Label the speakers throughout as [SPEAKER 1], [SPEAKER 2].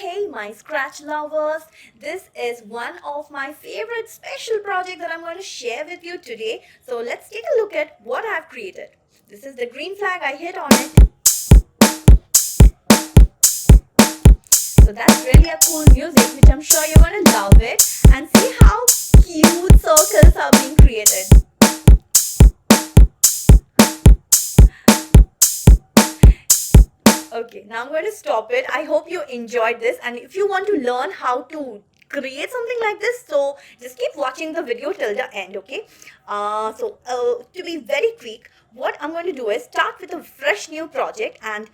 [SPEAKER 1] Hey my scratch lovers, this is one of my favorite special projects that I'm going to share with you today. So let's take a look at what I've created. This is the green flag, I hit on it. So that's really a cool music which I'm sure you're going to love it, and see how cute circles are being created. Okay, now I'm going to stop it. I hope you enjoyed this, and if you want to learn how to create something like this, so just keep watching the video till the end. Okay, to be very quick, what I'm going to do is start with a fresh new project and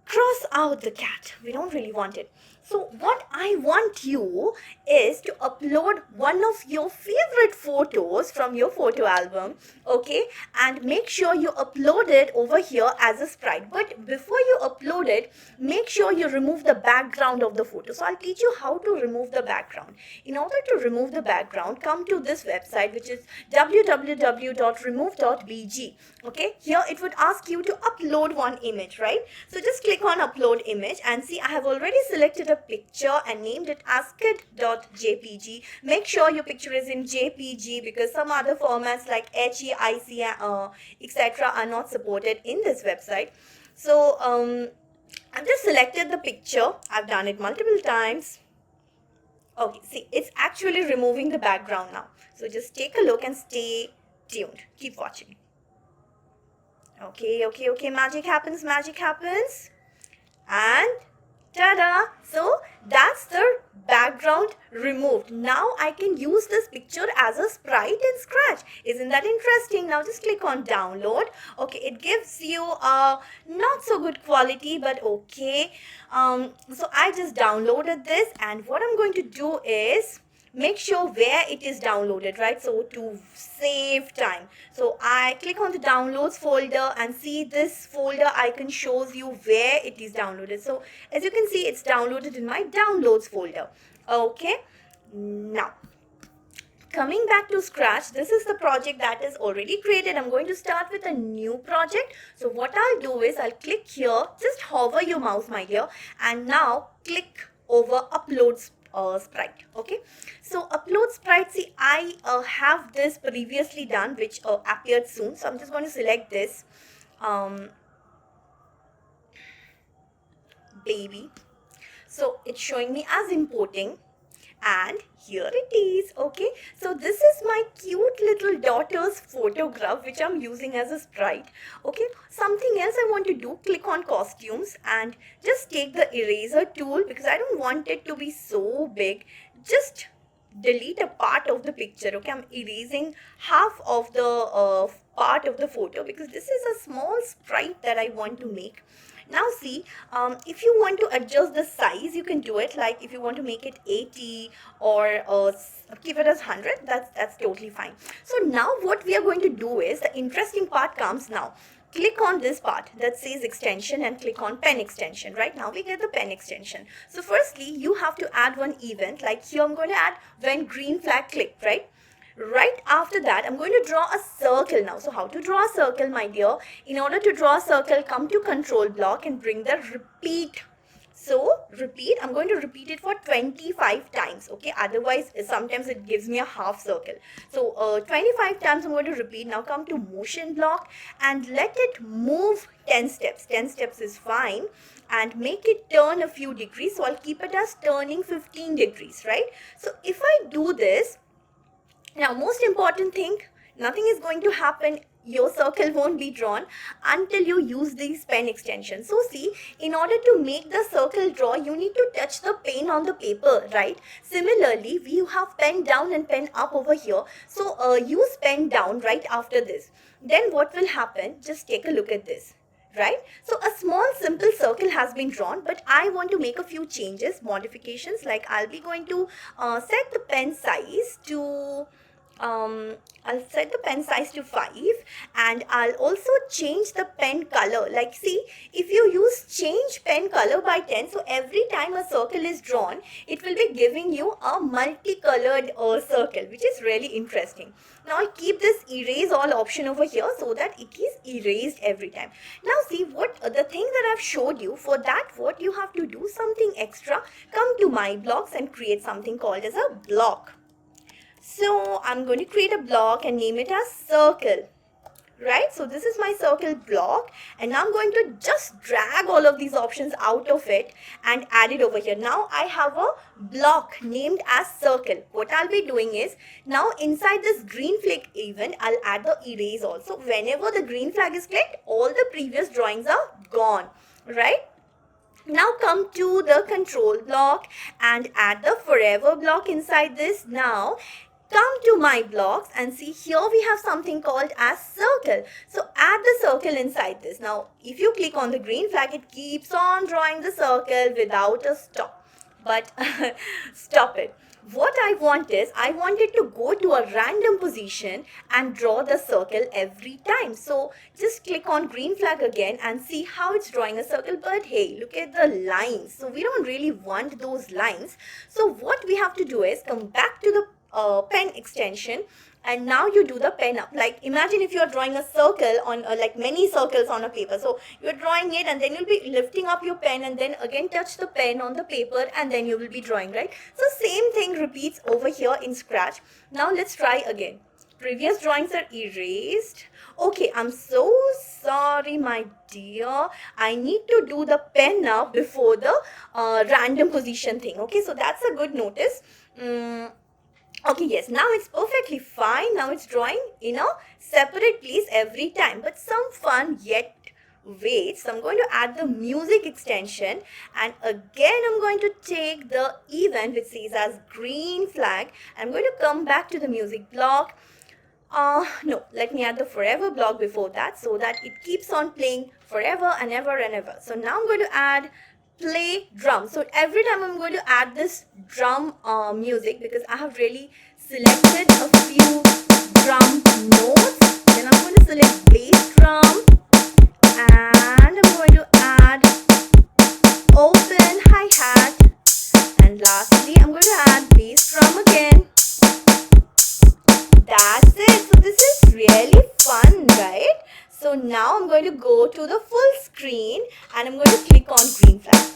[SPEAKER 1] cross out the cat. We don't really want it. So what I want you is to upload one of your favorite photos from your photo album, okay, and make sure you upload it over here as a sprite. But before you upload it, make sure you remove the background of the photo. So I'll teach you how to remove the background. In order to remove the background, come to this website, which is www.remove.bg. okay, here it would ask you to upload one image, right? So just click on upload image and see I have already selected a picture and named it as kit.jpg. Make sure your picture is in JPG because some other formats like HEIC, etc. are not supported in this website. So I've just selected the picture. I've done it multiple times. Okay, see, it's actually removing the background now. So just take a look and stay tuned. Keep watching. Okay, magic happens. And ta-da! So that's the background removed. Now I can use this picture as a sprite in Scratch. Isn't that interesting? Now just click on download. Okay, it gives you a not so good quality, but okay. So I just downloaded this, and what I'm going to do is make sure where it is downloaded, right? So to save time, so I click on the downloads folder and see this folder icon shows you where it is downloaded. So as you can see, it's downloaded in my downloads folder. Okay, now coming back to Scratch, this is the project that is already created. I'm going to start with a new project. So what I'll do is I'll click here, just hover your mouse, my dear, and now click over uploads sprite. Okay, so upload sprite, see I have this previously done which appeared soon, so I'm just going to select this baby. So it's showing me as importing, and here it is. Okay, so this is my cute little daughter's photograph which I'm using as a sprite. Okay, something else I want to do, click on costumes and just take the eraser tool because I don't want it to be so big. Just delete a part of the picture. Okay, I'm erasing half of the part of the photo because this is a small sprite that I want to make. Now see, if you want to adjust the size, you can do it. Like if you want to make it 80 or keep it as 100, that's totally fine. So now what we are going to do is, the interesting part comes now. Click on this part that says extension and click on pen extension. Right now we get the pen extension. So firstly, you have to add one event. Like here I'm going to add when green flag clicked, right? Right after that, I'm going to draw a circle now. So how to draw a circle, my dear? In order to draw a circle, come to control block and bring the repeat. So repeat, I'm going to repeat it for 25 times. Okay, otherwise sometimes it gives me a half circle. So 25 times I'm going to repeat. Now come to motion block and let it move 10 steps. 10 steps is fine, and make it turn a few degrees. So I'll keep it as turning 15 degrees, right? So if I do this, now, most important thing, nothing is going to happen. Your circle won't be drawn until you use these pen extensions. So see, in order to make the circle draw, you need to touch the pen on the paper, right? Similarly, we have pen down and pen up over here. So use pen down right after this. Then what will happen? Just take a look at this. Right, so a small simple circle has been drawn, but I want to make a few changes, modifications. Like I'll be going to set the pen size to I'll set the pen size to 5, and I'll also change the pen color. Like, see, if you use change pen color by 10, so every time a circle is drawn, it will be giving you a multicolored circle, which is really interesting. Now I'll keep this erase all option over here so that it is erased every time. Now see what the thing that I've showed you. For that, what you have to do, something extra, come to my blocks and create something called as a block. So I'm going to create a block and name it as circle. Right, so this is my circle block, and now I'm going to just drag all of these options out of it and add it over here. Now I have a block named as circle. What I'll be doing is, now inside this green flag event, I'll add the erase also. Whenever the green flag is clicked, all the previous drawings are gone, right? Now come to the control block and add the forever block inside this. Now come to my blocks and see, here we have something called as circle. So add the circle inside this. Now if you click on the green flag, it keeps on drawing the circle without a stop. But stop it. What I want is, I want it to go to a random position and draw the circle every time. So just click on green flag again and see how it's drawing a circle. But hey, look at the lines. So we don't really want those lines. So what we have to do is come back to the pen extension, and now you do the pen up. Like, imagine if you're drawing a circle on like many circles on a paper. So you're drawing it, and then you'll be lifting up your pen, and then again touch the pen on the paper, and then you will be drawing, right? So same thing repeats over here in Scratch. Now let's try again. Previous drawings are erased. Okay, I'm so sorry, my dear. I need to do the pen now before the random position thing. Okay, so that's a good notice. Okay, yes, now it's perfectly fine. Now it's drawing in a separate place every time. But some fun yet waits. So I'm going to add the music extension. And again, I'm going to take the event which says as green flag. I'm going to come back to the music block. No, let me add the forever block before that, so that it keeps on playing forever and ever and ever. So now I'm going to add play drum. So every time I'm going to add this drum music, because I have really selected a few drum notes. Then I'm going to select bass drum, and I'm going to add open hi-hat, and lastly I'm going to add bass drum again. That's it. So this is really fun, right? So now I'm going to go to the full screen, and I'm going to click on green flag.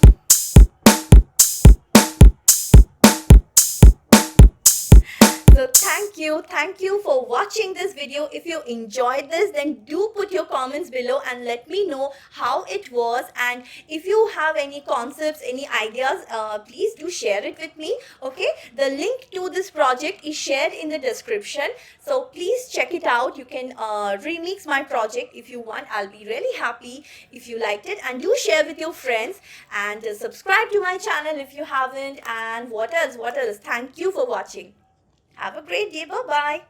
[SPEAKER 1] So thank you for watching this video. If you enjoyed this, then do put your comments below and let me know how it was. And if you have any concepts, any ideas, please do share it with me. Okay, the link to this project is shared in the description, so please check it out. You can remix my project if you want. I'll be really happy if you liked it, and do share with your friends, and subscribe to my channel if you haven't. And what else? Thank you for watching. Have a great day. Bye-bye.